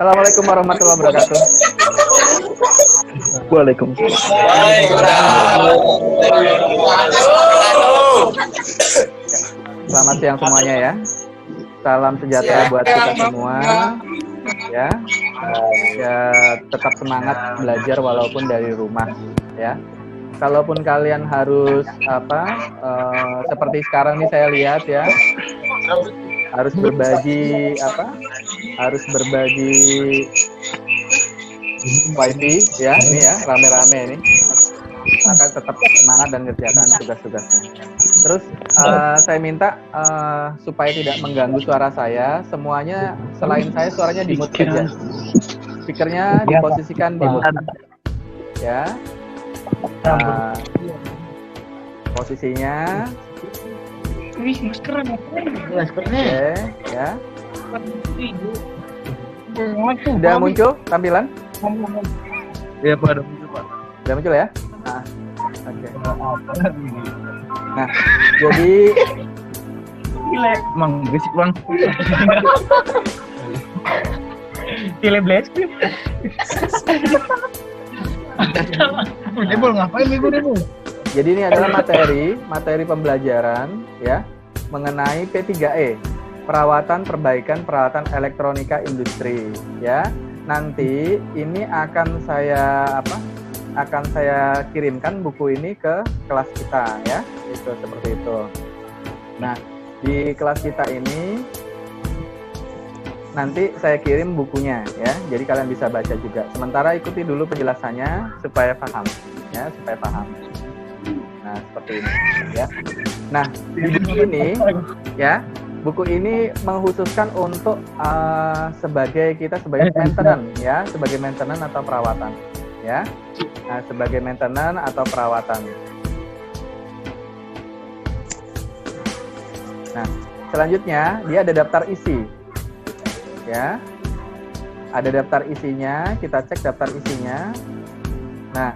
Assalamualaikum warahmatullahi wabarakatuh. Waalaikumsalam. Selamat siang semuanya ya. Salam sejahtera buat kita semua. Ya, tetap semangat belajar walaupun dari rumah. Ya, kalaupun kalian harus seperti sekarang nih saya lihat ya, harus berbagi wifi ya, ini ya rame-rame ini. Maka tetap semangat dan kerjakan tugas-tugasnya. Terus saya minta supaya tidak mengganggu suara saya, semuanya selain saya suaranya di mute saja. Speakernya diposisikan di mute. Ya. Posisinya. Oke, ya. Sudah muncul tampilan? Iya Pak, udah muncul Pak. Sudah muncul ya? Nah, oke. Nah, jadi Gila, emang berisik bang. Gila bleskin. Debol ngapain minggu Debol? Jadi ini adalah materi pembelajaran ya mengenai P3E, perawatan perbaikan peralatan elektronika industri ya. Nanti ini akan saya kirimkan buku ini ke kelas kita ya. Itu seperti itu. Nah, di kelas kita ini nanti saya kirim bukunya ya. Jadi kalian bisa baca juga. Sementara ikuti dulu penjelasannya supaya paham ya, supaya paham. Nah, seperti ini ya. Nah, di buku ini ya, buku ini mengkhususkan untuk sebagai maintenance ya, sebagai maintenance atau perawatan ya. Nah, sebagai maintenance atau perawatan. Nah, selanjutnya dia ada daftar isi. Ya. Ada daftar isinya, kita cek daftar isinya. Nah,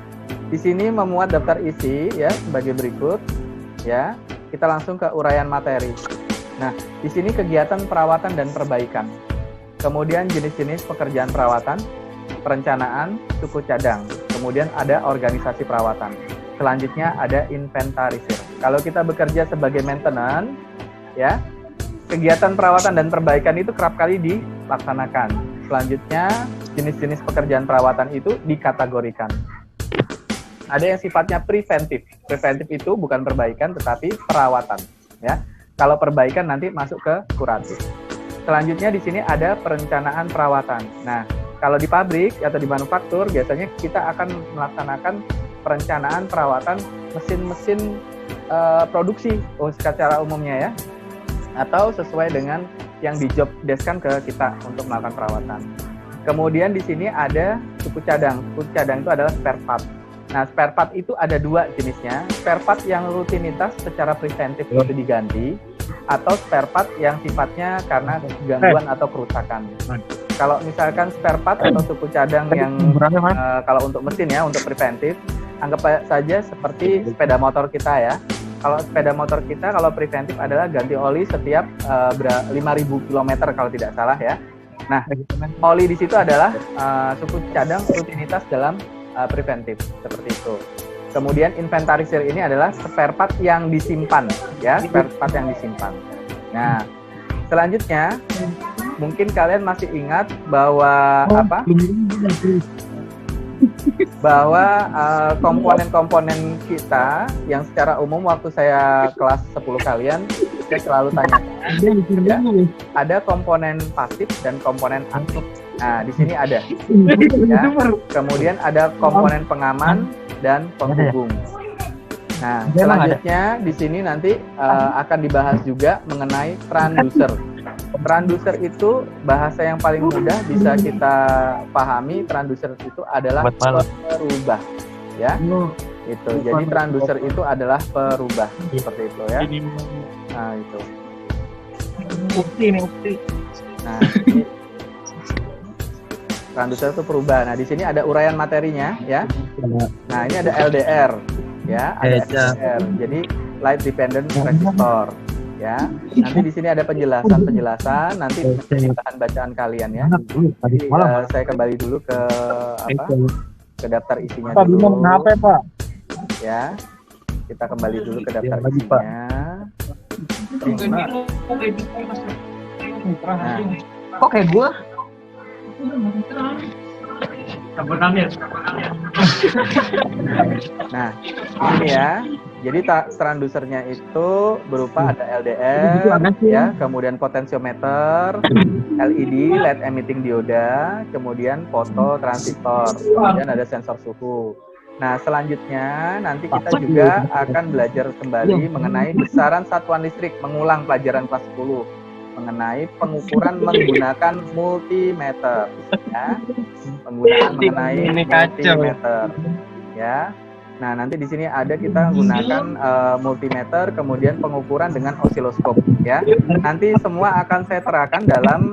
di sini memuat daftar isi ya sebagai berikut ya. Kita langsung ke uraian materi. Nah, di sini kegiatan perawatan dan perbaikan. Kemudian jenis-jenis pekerjaan perawatan, perencanaan, suku cadang. Kemudian ada organisasi perawatan. Selanjutnya ada inventarisir. Kalau kita bekerja sebagai maintenance ya, kegiatan perawatan dan perbaikan itu kerap kali dilaksanakan. Selanjutnya, jenis-jenis pekerjaan perawatan itu dikategorikan. Ada yang sifatnya preventif. Preventif itu bukan perbaikan tetapi perawatan, ya. Kalau perbaikan nanti masuk ke kuratif. Selanjutnya di sini ada perencanaan perawatan. Nah, kalau di pabrik atau di manufaktur biasanya kita akan melaksanakan perencanaan perawatan mesin-mesin produksi secara umumnya ya. Atau sesuai dengan yang di job desk-kan ke kita untuk melakukan perawatan. Kemudian di sini ada suku cadang. Suku cadang itu adalah spare part. Nah, spare part itu ada dua jenisnya. Spare part yang rutinitas secara preventif itu diganti, atau spare part yang sifatnya karena gangguan atau kerusakan. Kalau misalkan spare part atau suku cadang yang kalau untuk mesin ya, untuk preventif, anggap saja seperti sepeda motor kita ya. Kalau sepeda motor kita, kalau preventif adalah ganti oli setiap 5.000 km kalau tidak salah ya. Nah, oli di situ adalah suku cadang rutinitas dalam preventif, seperti itu. Kemudian inventarisir ini adalah spare part yang disimpan, ya, spare part yang disimpan. Nah, selanjutnya mungkin kalian masih ingat bahwa komponen-komponen kita yang secara umum waktu saya kelas 10 kalian saya selalu tanya ya, ada komponen pasif dan komponen aktif. Nah, di sini ada ya. Kemudian ada komponen pengaman dan penghubung. Nah, selanjutnya di sini nanti akan dibahas juga mengenai transducer. Transducer itu bahasa yang paling mudah bisa kita pahami. Transducer itu adalah perubah, ya. Itu. Jadi transducer itu adalah perubah, seperti itu ya. Nah, itu. Bukti. Nah, ini transducer itu perubah. Nah, di sini ada uraian materinya, ya. Nah, ini ada LDR, ya. Ada LDR. Jadi light dependent resistor. ya. Nanti di sini ada penjelasan, nanti menjadi bahan bacaan kalian ya. Jadi, saya kembali dulu ke ke daftar isinya dulu. Pak? Ya, kita kembali dulu ke daftar isinya. Nah, Kok kayak gua? Nah, ini ya. Jadi transducernya itu berupa ada LDR, ya, kemudian potensiometer, LED, LED emitting dioda, kemudian foto transistor, kemudian ada sensor suhu. Nah, selanjutnya nanti kita juga akan belajar kembali mengenai besaran satuan listrik, mengulang pelajaran kelas 10 mengenai pengukuran menggunakan multimeter, ya, penggunaan mengenai multimeter, ya. Nah, nanti di sini ada kita gunakan multimeter, kemudian pengukuran dengan osiloskop, ya. Nanti semua akan saya terapkan dalam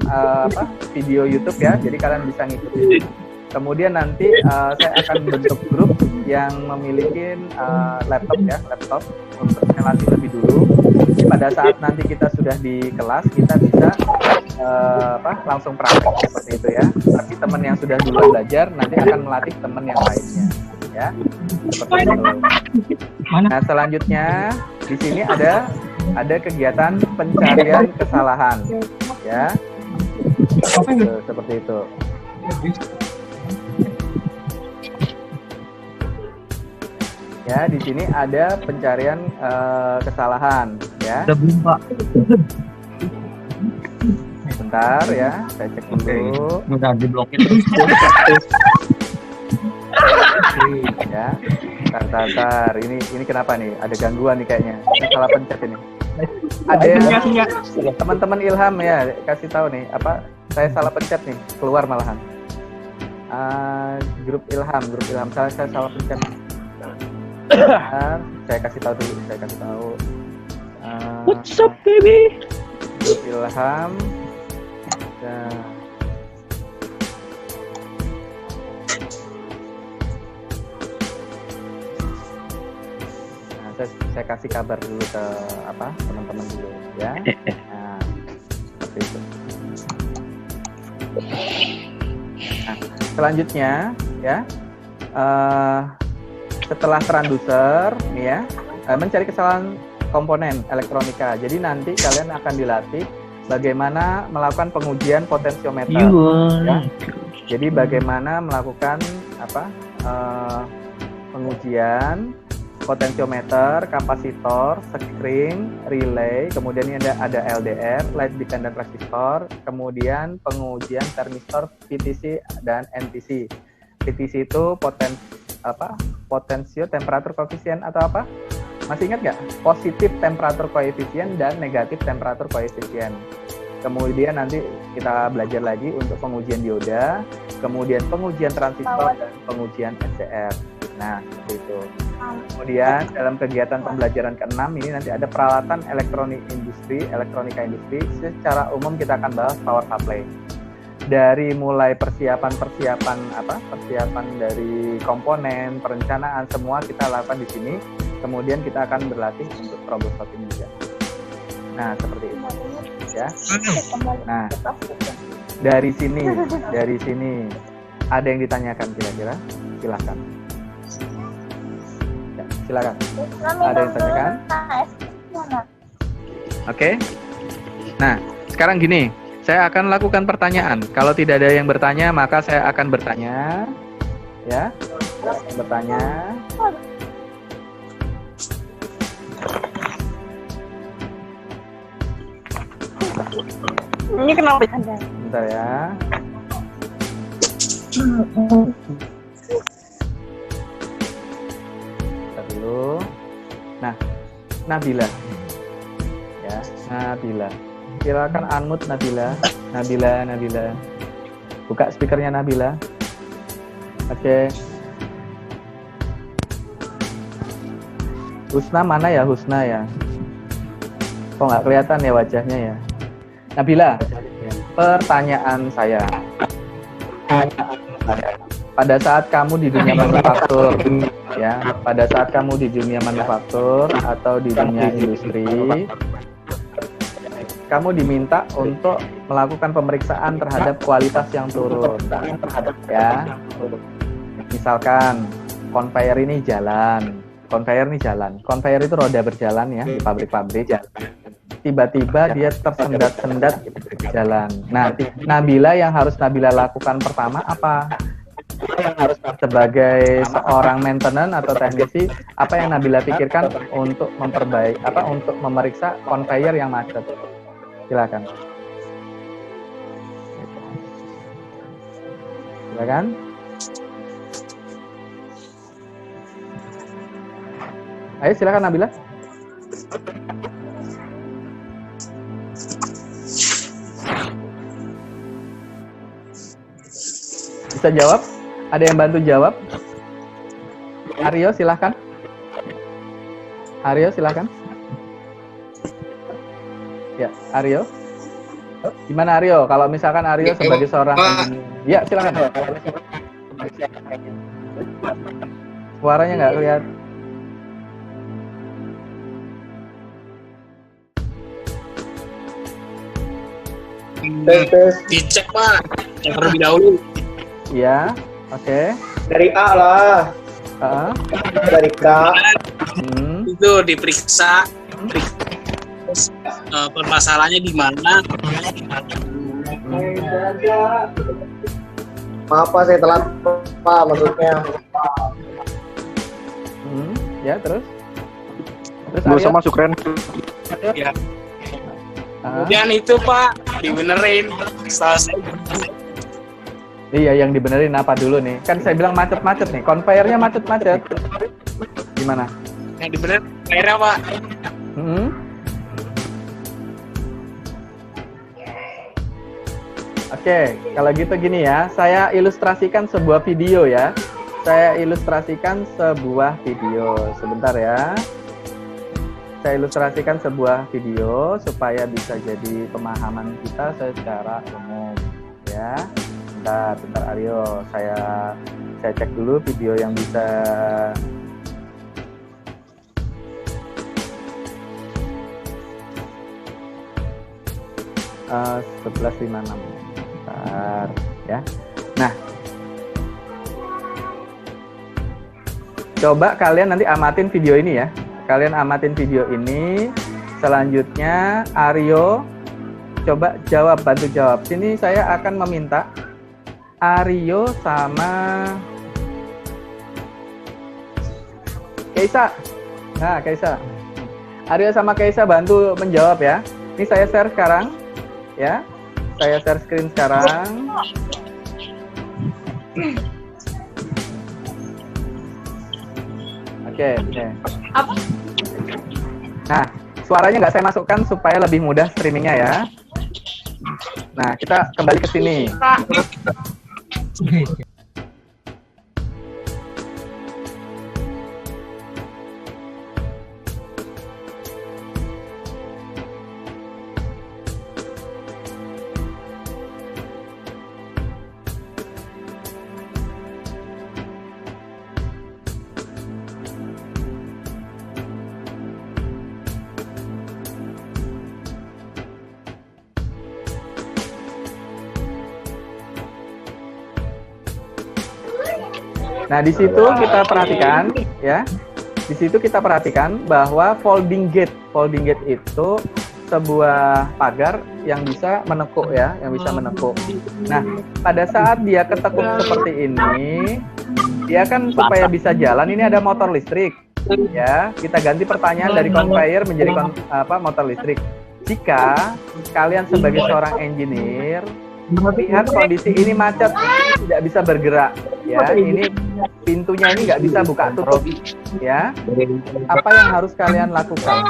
video YouTube ya, jadi kalian bisa ngikutin. Kemudian nanti saya akan bentuk grup yang memiliki laptop ya, laptop untuk melatih lebih dulu. Jadi pada saat nanti kita sudah di kelas, kita bisa langsung praktek seperti itu ya. Tapi teman yang sudah duluan belajar nanti akan melatih teman yang lainnya, ya. Seperti itu. Nah, selanjutnya di sini ada kegiatan pencarian kesalahan, ya. Seperti itu. Ya, di sini ada pencarian kesalahan, ya. Udah belum, Pak? Bentar ya, saya cek dulu. Udah diblokir terus. Ya, tar. Ini kenapa nih? Ada gangguan nih kayaknya. Ini salah pencet ini. Ada teman-teman Ilham ya, kasih tahu nih, saya salah pencet nih, keluar malahan. Grup Ilham, saya salah pencet. Saya kasih tahu dulu, What's up, baby? Grup Ilham. Nah, saya kasih kabar dulu ke teman-teman dulu ya. Nah, seperti itu. Nah, selanjutnya ya. Setelah transducer nih ya, mencari kesalahan komponen elektronika. Jadi nanti kalian akan dilatih bagaimana melakukan pengujian potensiometer. Ya. Jadi bagaimana melakukan pengujian potensiometer, kapasitor, skring, relay, kemudian ini ada LDR, light dependent resistor, kemudian pengujian termistor PTC dan NTC. PTC itu potensio temperatur koefisien atau apa? Masih ingat nggak? Positif temperatur koefisien dan negatif temperatur koefisien. Kemudian nanti kita belajar lagi untuk pengujian dioda, kemudian pengujian transistor dan pengujian SCR. Nah, seperti itu. Kemudian dalam kegiatan pembelajaran ke-6 ini nanti ada peralatan elektronika industri. Secara umum kita akan bahas power supply. Dari mulai persiapan dari komponen, perencanaan, semua kita lakukan di sini. Kemudian kita akan berlatih untuk troubleshooting juga. Nah, seperti itu ya. Nah, dari sini ada yang ditanyakan kira-kira? Silakan. Ya, silakan. Ada yang ditanyakan? Oke. Nah, sekarang gini. Saya akan lakukan pertanyaan. Kalau tidak ada yang bertanya, maka saya akan bertanya. Ya, bertanya. Ini kenapa ada? Bentar ya. Bentar dulu. Nah, Nabila. Ya, Nabila. Silakan unmute Nabila. Buka speakernya Nabila. Oke. Husna mana ya? Husna ya? Kok nggak kelihatan ya wajahnya ya? Nabila, pertanyaan saya. Pada saat kamu di dunia manufaktur, ya, pada saat kamu di dunia manufaktur atau di dunia industri, kamu diminta untuk melakukan pemeriksaan terhadap kualitas yang turun. Ya. Misalkan conveyor ini jalan. Conveyor itu roda berjalan ya di pabrik-pabrik. Tiba-tiba dia tersendat-sendat jalan. Nah, Nabila yang harus Nabila lakukan pertama apa? Sebagai seorang maintenance atau teknisi, apa yang Nabila pikirkan untuk untuk memeriksa conveyor yang macet? Silakan. Ayo silakan Nabila. Bisa jawab? Ada yang bantu jawab? Aryo silakan. Ya, Aryo. Gimana Aryo? Kalau misalkan Aryo sebagai seorang ya silakan. Suaranya nggak lihat. Dicek Pak terlebih dahulu. Iya, oke. Dari A lah. Dari K. Itu diperiksa. Permasalahannya di mana? Maaf Pak, saya telat Pak maksudnya. Ya terus Gak usah masuk Ren. Ya. Kemudian itu Pak dibenerin. Setelah saya iya, yang dibenerin apa dulu nih? Kan saya bilang macet-macet nih, conveyornya macet-macet. Gimana? yang dibenerin akhirnya Pak. Oke, kalau gitu gini ya, saya ilustrasikan sebuah video ya. Sebentar ya. Saya ilustrasikan sebuah video supaya bisa jadi pemahaman kita secara umum ya. Bentar Aryo, saya cek dulu video yang bisa uh, 11.56. Bentar ya. Nah, coba kalian nanti amatin video ini ya. Selanjutnya Aryo coba bantu jawab. Sini saya akan meminta Aryo sama Keisa. Nah, Keisa. Aryo sama Keisa bantu menjawab ya. Ini saya share sekarang ya. Saya share screen sekarang. Oke. Apa? Nah, suaranya nggak saya masukkan supaya lebih mudah streamingnya ya. Nah, kita kembali ke sini. Nah, di situ kita perhatikan ya. Di situ kita perhatikan bahwa folding gate itu sebuah pagar yang bisa menekuk ya, Nah, pada saat dia ketekuk seperti ini, dia kan supaya bisa jalan ini ada motor listrik ya. Kita ganti pertanyaan dari conveyor menjadi motor listrik. Jika kalian sebagai seorang engineer lihat kondisi ini macet, tidak bisa bergerak ya, ini pintunya ini nggak bisa buka tutup ya, apa yang harus kalian lakukan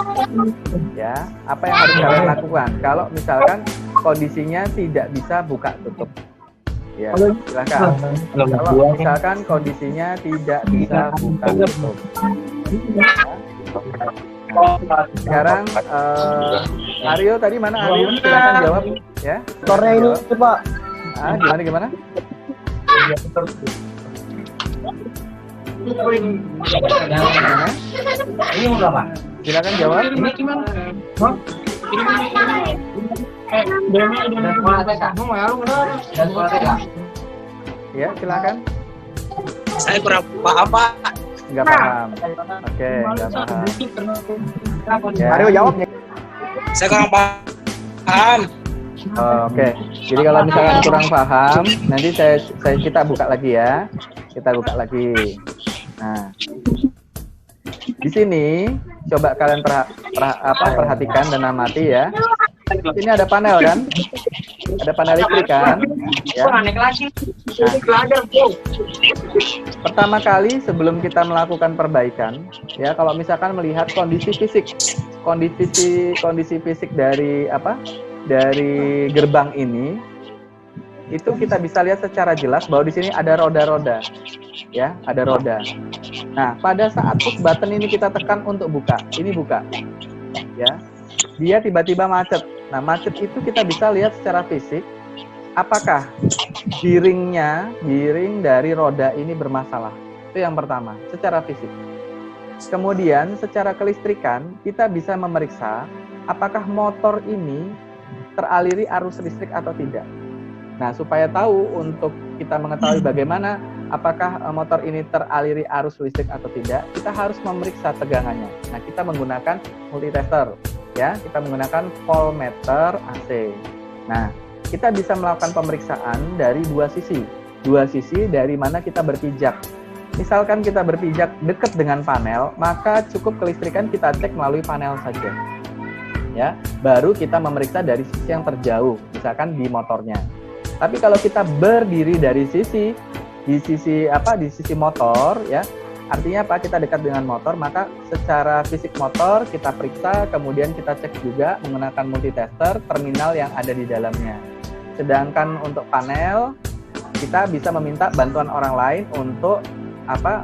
ya, kalau misalkan kondisinya tidak bisa buka tutup ya, silakan. Kalau misalkan kondisinya tidak bisa buka tutup ya. Sekarang Aryo tadi mana Aryo? Silakan jawab ya. Skornya ini Pak. Gimana? Ini berapa? Silakan jawab. Ya, silakan. Saya kurang paham, Pak. Nggak paham. Oke, nggak paham. Ya. Mario jawab nih. Saya kurang paham. Oke. Jadi kalau misalkan kurang paham, nanti kita buka lagi ya. Kita buka lagi. Nah, di sini coba kalian perhatikan dan amati ya. Ini ada panel kan? Ada panel listrik kan? Ya. Nah, pertama kali sebelum kita melakukan perbaikan, ya kalau misalkan melihat kondisi fisik dari dari gerbang ini, itu kita bisa lihat secara jelas bahwa di sini ada roda-roda, ya, ada roda. Nah, pada saat push button ini kita tekan untuk buka, ini buka, ya, dia tiba-tiba macet. Nah, macet itu kita bisa lihat secara fisik, apakah giring dari roda ini bermasalah. Itu yang pertama, secara fisik. Kemudian, secara kelistrikan, kita bisa memeriksa apakah motor ini teraliri arus listrik atau tidak. Nah, supaya tahu untuk kita mengetahui bagaimana apakah motor ini teraliri arus listrik atau tidak, kita harus memeriksa tegangannya. Nah, kita menggunakan multitester, ya, kita menggunakan voltmeter AC. Nah, kita bisa melakukan pemeriksaan dari dua sisi dari mana kita berpijak. Misalkan kita berpijak dekat dengan panel, maka cukup kelistrikan kita cek melalui panel saja. Ya, baru kita memeriksa dari sisi yang terjauh, misalkan di motornya. Tapi kalau kita berdiri dari sisi motor, ya, artinya apa? Kita dekat dengan motor, maka secara fisik motor kita periksa, kemudian kita cek juga menggunakan multitester terminal yang ada di dalamnya. Sedangkan untuk panel, kita bisa meminta bantuan orang lain untuk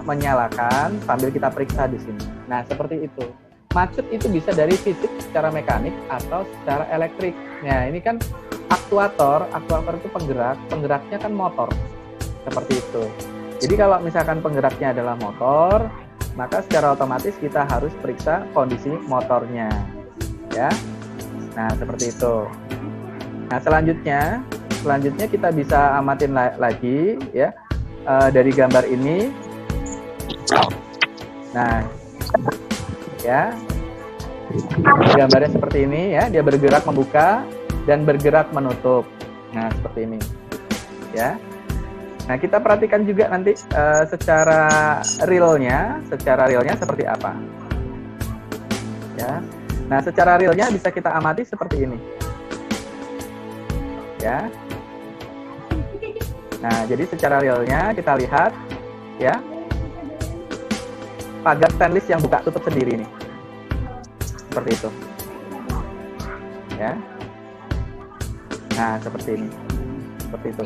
menyalakan sambil kita periksa di sini. Nah, seperti itu. Macet itu bisa dari fisik secara mekanik atau secara elektrik. Nah, ini kan aktuator itu penggeraknya kan motor. Seperti itu. Jadi kalau misalkan penggeraknya adalah motor, maka secara otomatis kita harus periksa kondisi motornya. Ya. Nah, seperti itu. Nah, selanjutnya kita bisa amatin lagi ya dari gambar ini. Nah, ya, gambarnya seperti ini ya, dia bergerak membuka dan bergerak menutup. Nah, seperti ini ya. Nah, kita perhatikan juga nanti secara realnya seperti apa ya. Nah, secara realnya bisa kita amati seperti ini ya. Nah, jadi secara realnya kita lihat ya, pagar stainless yang buka tutup sendiri ini. Seperti itu. Ya. Nah, seperti ini. Seperti itu.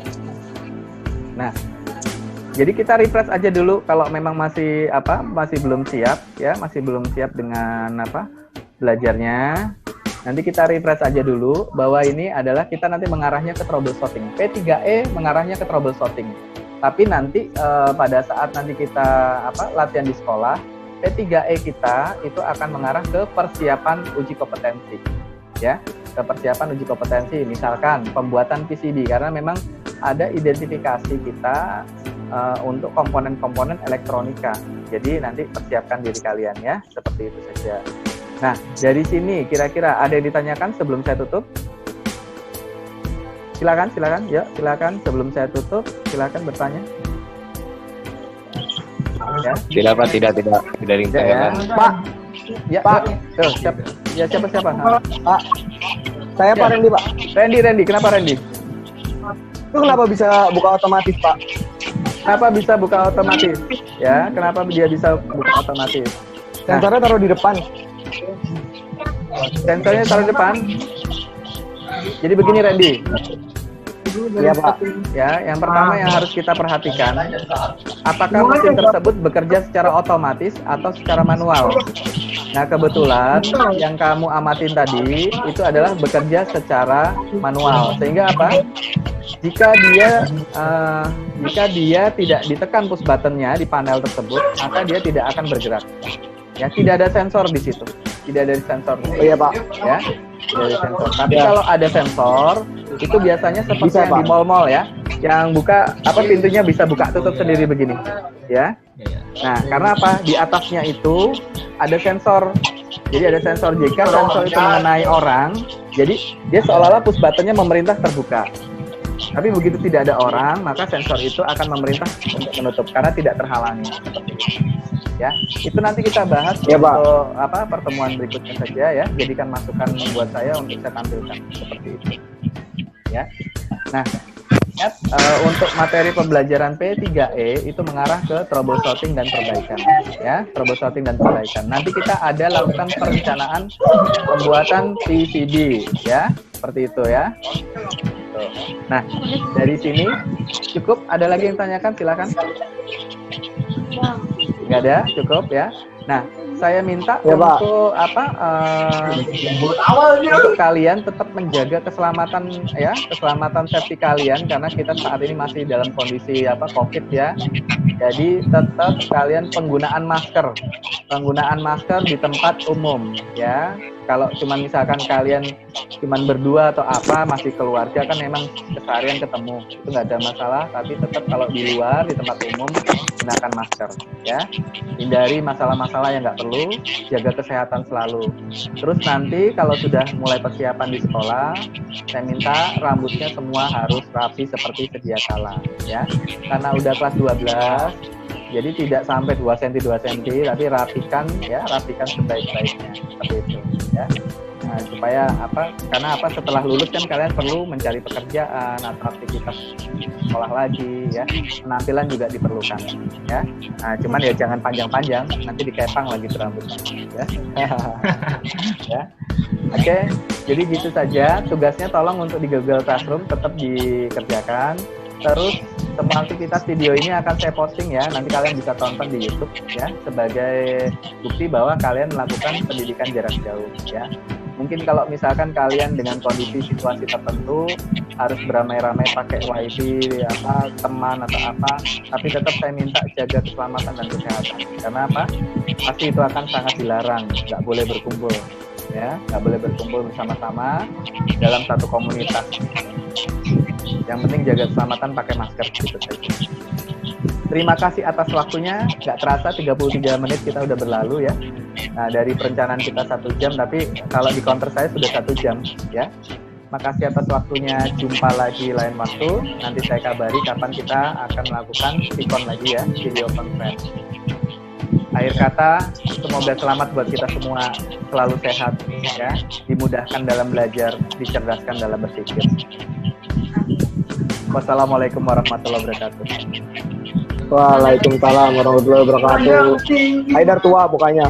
Nah, jadi kita refresh aja dulu kalau memang masih belum siap ya, masih belum siap dengan belajarnya. Nanti kita refresh aja dulu bahwa ini adalah kita nanti mengarahnya ke troubleshooting. P3E mengarahnya ke troubleshooting. Tapi nanti pada saat nanti kita latihan di sekolah, P3E kita itu akan mengarah ke persiapan uji kompetensi, ya, ke persiapan uji kompetensi. Misalkan pembuatan PCB, karena memang ada identifikasi kita untuk komponen-komponen elektronika. Jadi nanti persiapkan diri kalian ya, seperti itu saja. Nah, dari sini kira-kira ada yang ditanyakan sebelum saya tutup? Silakan, ya, silakan sebelum saya tutup, silakan bertanya. Ya. Tidak ringan Ya. Pak. Ya, Pak. Siapa? Pak, saya Pak Randy, Pak. Randy, kenapa Randy? Itu kenapa bisa buka otomatis, Pak? Kenapa bisa buka otomatis? Ya, kenapa dia bisa buka otomatis? Sensornya taruh di depan. Sensornya taruh di depan. Jadi begini Randy. Iya, Pak. Ya, yang pertama yang harus kita perhatikan, apakah mesin tersebut bekerja secara otomatis atau secara manual. Nah, kebetulan yang kamu amatin tadi itu adalah bekerja secara manual. Sehingga apa? Jika dia tidak ditekan push buttonnya di panel tersebut, maka dia tidak akan bergerak. Ya, tidak ada sensor di situ. Tidak ada sensor. Iya, Pak. Ya. Tidak ada sensor. Tapi kalau ada sensor, itu biasanya seperti Bisa, yang di Pak. mall-mall ya, yang buka pintunya bisa buka tutup sendiri begini, ya. Nah, karena apa? Di atasnya itu ada sensor. Jadi ada sensor, jika sensor itu mengenai orang, jadi dia seolah-olah push buttonnya memerintah terbuka. Tapi begitu tidak ada orang, maka sensor itu akan memerintah untuk menutup karena tidak terhalangi. Seperti itu. Ya, itu nanti kita bahas Ya, Pak. untuk pertemuan berikutnya saja ya. Jadikan masukan buat saya untuk saya tampilkan seperti itu. Ya. Nah, ingat untuk materi pembelajaran P3E itu mengarah ke troubleshooting dan perbaikan. Ya, troubleshooting dan perbaikan. Nanti kita ada lakukan perencanaan pembuatan PCB ya, seperti itu ya. Tuh. Nah, dari sini cukup. Ada lagi yang tanyakan? Silakan. Nggak ada, cukup ya. Nah, saya minta Ya, Pak. untuk untuk kalian tetap menjaga keselamatan ya, keselamatan safety kalian karena kita saat ini masih dalam kondisi COVID ya. Jadi tetap kalian penggunaan masker di tempat umum ya. Kalau cuman misalkan kalian cuman berdua atau masih keluarga kan memang keseharian ketemu itu nggak ada masalah, tapi tetap kalau di luar di tempat umum gunakan masker ya. Hindari masalah-masalah yang nggak perlu, jaga kesehatan selalu. Terus nanti kalau sudah mulai persiapan di sekolah, saya minta rambutnya semua harus rapi seperti sedia kala ya. Karena udah kelas 12, jadi tidak sampai 2 cm, tapi rapikan sebaik-baiknya seperti itu ya. Nah, supaya karena setelah lulus kan kalian perlu mencari pekerjaan atau aktivitas sekolah lagi ya, penampilan juga diperlukan ya. Nah, cuman ya jangan panjang-panjang, nanti dikepang lagi rambutnya ya. Ya. Oke, jadi gitu saja tugasnya, tolong untuk di Google Classroom tetap dikerjakan. Terus semua aktivitas video ini akan saya posting ya, nanti kalian bisa tonton di YouTube ya, sebagai bukti bahwa kalian melakukan pendidikan jarak jauh ya. Mungkin kalau misalkan kalian dengan kondisi situasi tertentu harus beramai-ramai pakai wifi teman atau tapi tetap saya minta jaga keselamatan dan kesehatan. Karena pasti itu akan sangat dilarang, nggak boleh berkumpul ya, nggak boleh berkumpul bersama-sama dalam satu komunitas. Yang penting jaga keselamatan, pakai masker gitu saja. Terima kasih atas waktunya. Nggak terasa 33 menit kita udah berlalu ya. Nah, dari perencanaan kita 1 jam, tapi kalau di counter saya sudah 1 jam ya. Makasih atas waktunya. Jumpa lagi lain waktu. Nanti saya kabari kapan kita akan melakukan Vicon lagi ya, video conference. Akhir kata, semoga selamat buat kita semua, selalu sehat ya, dimudahkan dalam belajar, dicerdaskan dalam berpikir. Wassalamualaikum warahmatullahi wabarakatuh. Waalaikumsalam warahmatullahi wabarakatuh. Haidar tua bukannya.